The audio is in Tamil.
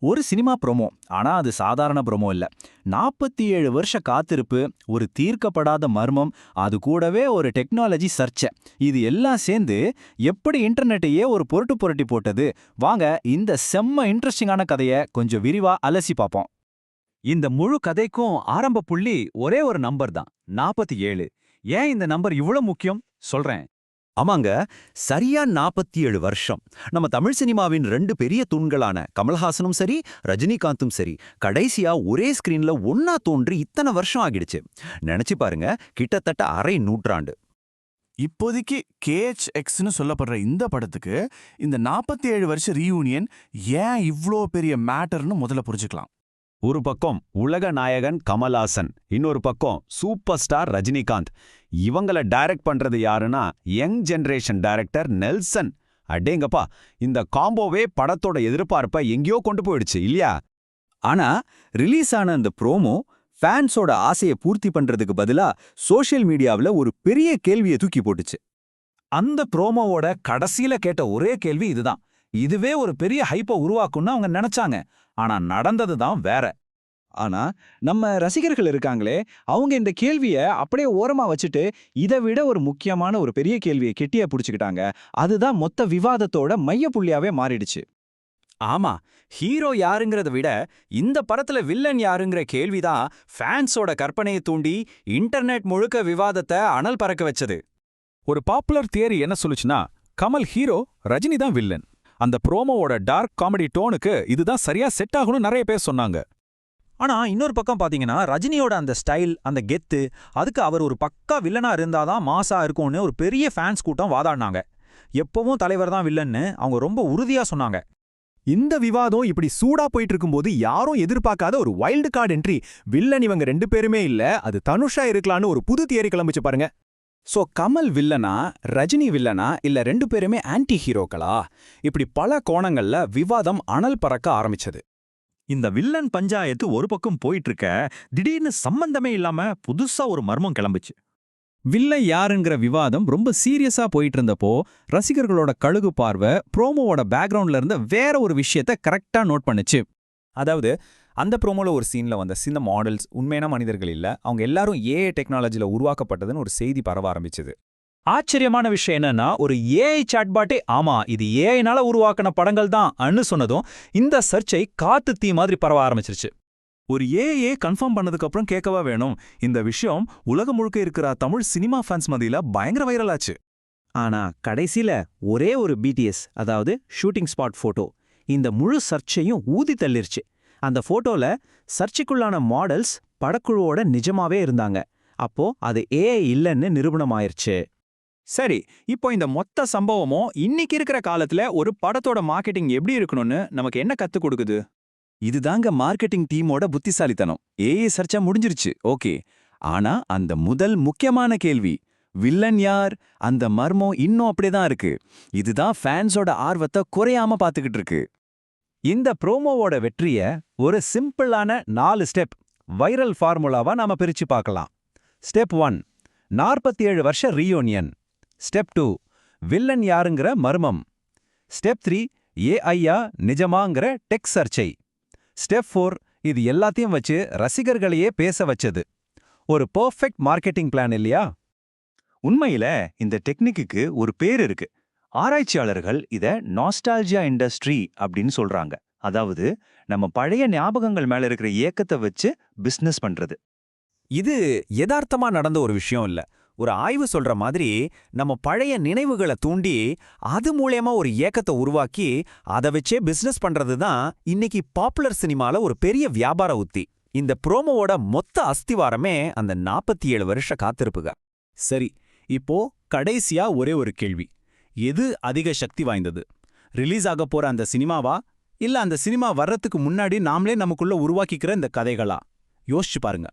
ஒரு சினிமா ப்ரோமோ. ஆனா அது சாதாரண ப்ரோமோ இல்ல. 47 வருஷ காத்திருப்பு, ஒரு தீர்க்கப்படாத மர்மம், அது கூடவே ஒரு டெக்னாலஜி சர்ச்சை. இது எல்லாம் சேர்ந்து எப்படி இன்டர்நெட்டையே ஒரு புரட்டு புரட்டி போட்டது. வாங்க இந்த செம்ம இன்ட்ரெஸ்டிங்கான கதைய கொஞ்சம் விரிவா அலசி பார்ப்போம். இந்த முழு கதைக்கும் ஆரம்ப புள்ளி ஒரே ஒரு நம்பர் தான், 47. ஏன் இந்த நம்பர் இவ்ளோ முக்கியம் சொல்றேன். ஆமாங்க, சரியா 47 வருஷம். நம்ம தமிழ் சினிமாவின் 2 பெரிய தூண்களான கமல்ஹாசனும் சரி, ரஜினிகாந்தும் சரி, கடைசியா ஒரே ஸ்கிரீன்ல ஒன்னா தோன்றி இத்தனை வருஷம் ஆகிடுச்சு. நினைச்சு பாருங்க, கிட்டத்தட்ட அரை நூற்றாண்டு. இப்போதைக்கு KHXன்னு சொல்லப்படுற இந்த படத்துக்கு இந்த 47 வருஷ ரீயூனியன் ஏன் இவ்ளோ பெரிய மேட்டர்னு முதல்ல புரிஞ்சுக்கலாம். ஒரு பக்கம் உலக நாயகன் கமல்ஹாசன், இன்னொரு பக்கம் சூப்பர் ஸ்டார் ரஜினிகாந்த். இவங்கள டைரக்ட் பண்றது யாருன்னா யங் ஜெனரேஷன் டைரக்டர் நெல்சன். அடேங்கப்பா, இந்த காம்போவே படத்தோட எதிர்பார்ப்பை எங்கேயோ கொண்டு போயிடுச்சு இல்லையா? ஆனா ரிலீஸ் ஆன அந்த ப்ரோமோ ஃபேன்ஸோட ஆசையை பூர்த்தி பண்றதுக்கு பதிலா சோஷியல் மீடியாவுல ஒரு பெரிய கேள்வியை தூக்கி போட்டுச்சு. அந்த ப்ரோமோவோட கடைசியில கேட்ட ஒரே கேள்வி இதுதான். இதுவே ஒரு பெரிய ஹைப்பை உருவாக்கும்னு அவங்க நினைச்சாங்க. ஆனா நடந்தது தான் வேற. ஆனா நம்ம ரசிகர்கள் இருக்காங்களே, அவங்க இந்த கேள்விய அப்படியே ஓரமா வச்சுட்டு இதை விட ஒரு முக்கியமான ஒரு பெரிய கேள்வியை கெட்டியா புடிச்சுக்கிட்டாங்க. அதுதான் மொத்த விவாதத்தோட மையப்புள்ளியாவே மாறிடுச்சு. ஆமா, ஹீரோ யாருங்கிறத விட இந்த படத்துல வில்லன் யாருங்கிற கேள்விதான் ஃபேன்ஸோட கற்பனையை தூண்டி இன்டர்நெட் முழுக்க விவாதத்தை அனல் பறக்க வச்சது. ஒரு பாப்புலர் தியரி என்ன சொல்லுச்சுன்னா, கமல் ஹீரோ, ரஜினி தான் வில்லன். அந்த ப்ரோமோவோட டார்க் காமெடி டோனுக்கு இதுதான் சரியா செட் ஆகும்னு நிறைய பேர் சொன்னாங்க. ஆனா இன்னொரு பக்கம் பாத்தீங்கன்னா, ரஜினியோட அந்த ஸ்டைல், அந்த கெத்து, அதுக்கு அவர் ஒரு பக்கா வில்லனா இருந்தாதான் மாசா இருக்கும்னு ஒரு பெரிய ஃபேன்ஸ் கூட்டம் வாதாடினாங்க. எப்பவும் தலைவர் தான் வில்லன்னு அவங்க ரொம்ப உறுதியா சொன்னாங்க. இந்த விவாதம் இப்படி சூடா போயிட்டு இருக்கும்போது யாரும் எதிர்பார்க்காத ஒரு வைல்டு கார்டு என்ட்ரி. வில்லன் இவங்க 2 பேருமே இல்ல, அது தனுஷா இருக்கலான்னு ஒரு புது தியரி கிளம்பிச்சு பாருங்க. சோ கமல் வில்லனா, ரஜினி வில்லனா, இல்ல 2 பேருமே ஆன்டி ஹீரோக்களா? இப்படி பல கோணங்கள்ல விவாதம் அனல் பறக்க ஆரம்பிச்சது. இந்த வில்லன் பஞ்சாயத்து ஒரு பக்கம் போயிட்டு இருக்க, திடீர்னு சம்பந்தமே இல்லாம புதுசா ஒரு மர்மம் கிளம்புச்சு. வில்லை யாருங்கிற விவாதம் ரொம்ப சீரியஸா போயிட்டு இருந்தப்போ, ரசிகர்களோட கழுகு பார்வை ப்ரோமோவோட பேக்ரவுண்ட்ல இருந்த வேற ஒரு விஷயத்த கரெக்டா நோட் பண்ணுச்சு. அதாவது அந்த ப்ரோமோல ஒரு சீன்ல வந்த சின்ன மாடல்ஸ் உண்மையான மனிதர்கள் இல்ல, அவங்க எல்லாரும் ஏஐ டெக்னாலஜில உருவாக்கப்பட்டதுன்னு ஒரு செய்தி பரவ ஆரம்பிச்சது. ஆச்சரியமான விஷயம் என்னன்னா, ஒரு ஏஐ சாட்பாட்டே ஆமா இது ஏஐனால உருவாக்கின படங்கள் தான் அன்னு சொன்னதும் இந்த சர்ச்சை காத்து தீ மாதிரி பரவ ஆரம்பிச்சிருச்சு. ஒரு ஏஏ கன்ஃபார்ம் பண்ணதுக்கு அப்புறம் கேட்கவா வேணும், இந்த விஷயம் உலகம் முழுக்க இருக்கிற தமிழ் சினிமா ஃபேன்ஸ் மத்தியில பயங்கர வைரல் ஆச்சு. ஆனா கடைசியில ஒரே ஒரு பிடிஎஸ், அதாவது ஷூட்டிங் ஸ்பாட் போட்டோ, இந்த முழு சர்ச்சையும் ஊதி தள்ளிருச்சு. அந்த போட்டோல சர்ச்சைக்குள்ளான மாடல்ஸ் படக்குழுவோட நிஜமாவே இருந்தாங்க. அப்போ அது ஏஐ இல்லைன்னு நிரூபணமாயிருச்சு. சரி, இப்போ இந்த மொத்த சம்பவமும் இன்னைக்கு இருக்கிற காலத்துல ஒரு படத்தோட மார்க்கெட்டிங் எப்படி இருக்கணும்னு நமக்கு என்ன கத்துக் கொடுக்குது? இதுதாங்க மார்க்கெட்டிங் டீமோட புத்திசாலித்தனம். ஏஐ சர்ச்சா முடிஞ்சிருச்சு, ஓகே. ஆனா அந்த முதல் முக்கியமான கேள்வி, வில்லன் யார், அந்த மர்மம் இன்னும் அப்படியேதான் இருக்கு. இதுதான் ஃபேன்ஸோட ஆர்வத்தை குறையாம பாத்துக்கிட்டு இருக்கு. இந்த ப்ரோமோவோட வெற்றிய ஒரு சிம்பிளான 4 ஸ்டெப் வைரல் ஃபார்முலாவா நாம பிரிச்சு பார்க்கலாம். ஸ்டெப் 1, 47 வருஷ ரீயூனியன். ஸ்டெப் 2, வில்லன் யாருங்கிற மர்மம். ஸ்டெப் 3, ஏஐயா நிஜமாங்கிற டெக் சர்ச்சை. ஸ்டெப் 4, இது எல்லாத்தையும் வச்சு ரசிகர்களையே பேச வச்சது. ஒரு பெர்ஃபெக்ட் மார்க்கெட்டிங் பிளான் இல்லையா? உண்மையில இந்த டெக்னிக்கு ஒரு பேர் இருக்கு. ஆராய்ச்சியாளர்கள் இத நாஸ்டால்ஜியா இண்டஸ்ட்ரி அப்படின்னு சொல்றாங்க. அதாவது நம்ம பழைய ஞாபகங்கள் மேல இருக்கிற ஏக்கத்தை வச்சு பிசினஸ் பண்றது. இது யதார்த்தமா நடந்த ஒரு விஷயம் இல்ல. ஒரு ஆய்வு சொல்ற மாதிரி நம்ம பழைய நினைவுகளை தூண்டி அது மூலமா ஒரு ஏக்கத்தை உருவாக்கி அதை வச்சே பிசினஸ் பண்றது தான் இன்னைக்கு பாப்புலர் சினிமால ஒரு பெரிய வியாபார உத்தி. இந்த ப்ரோமோவோட மொத்த அஸ்திவாரமே அந்த 47 வருஷ காத்திருப்புக. சரி, இப்போ கடைசியா ஒரே ஒரு கேள்வி. எது அதிக சக்தி வாய்ந்தது? ரிலீஸ் ஆக போற அந்த சினிமாவா, இல்ல அந்த சினிமா வர்றதுக்கு முன்னாடி நாமளே நமக்குள்ள உருவாக்கிக்கிற இந்த கதைகளா? யோசிச்சு பாருங்க.